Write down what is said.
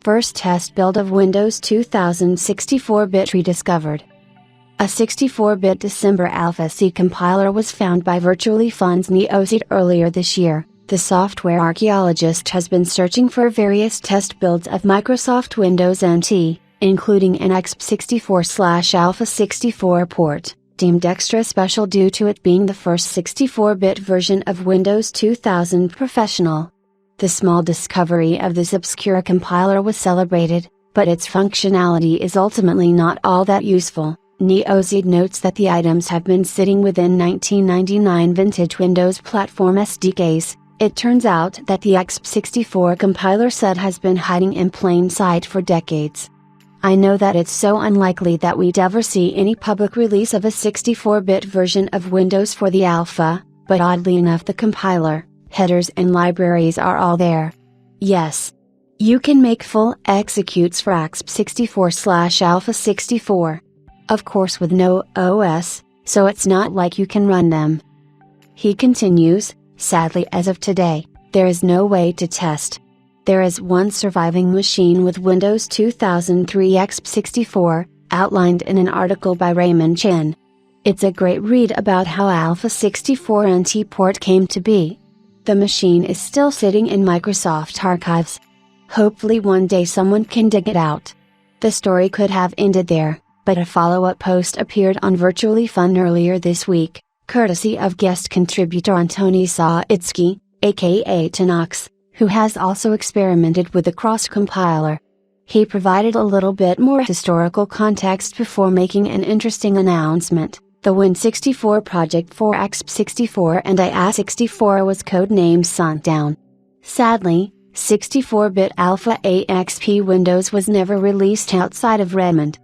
first test build of Windows 2000 64-bit Rediscovered. A 64-bit December Alpha C compiler was found by Virtually Fun's NeoZed earlier this year. The software archaeologist has been searching for various test builds of Microsoft Windows NT, including an x64/Alpha 64 port, deemed extra special due to it being the first 64-bit version of Windows 2000 Professional. The small discovery of this obscure compiler was celebrated, but its functionality is ultimately not all that useful. NeoZed notes that the items have been sitting within 1999 vintage Windows platform SDKs. It turns out that the x64 compiler set has been hiding in plain sight for decades. I know that it's so unlikely that we'd ever see any public release of a 64-bit version of Windows for the Alpha, but oddly enough the compiler, headers and libraries are all there. Yes. You can make full executes for x64/Alpha 64. Of course with no OS, so it's not like you can run them. He continues, sadly as of today, there is no way to test. There is one surviving machine with Windows 2003 x64, outlined in an article by Raymond Chen. It's a great read about how Alpha 64 NT port came to be. The machine is still sitting in Microsoft archives. Hopefully one day someone can dig it out. The story could have ended there, but a follow-up post appeared on Virtually Fun earlier this week, courtesy of guest contributor Antoni Sawicki, aka Tanox, who has also experimented with the cross-compiler. He provided a little bit more historical context before making an interesting announcement. The Win64 project for x64 and IA64 was codenamed Sundown. Sadly, 64-bit Alpha AXP Windows was never released outside of Redmond.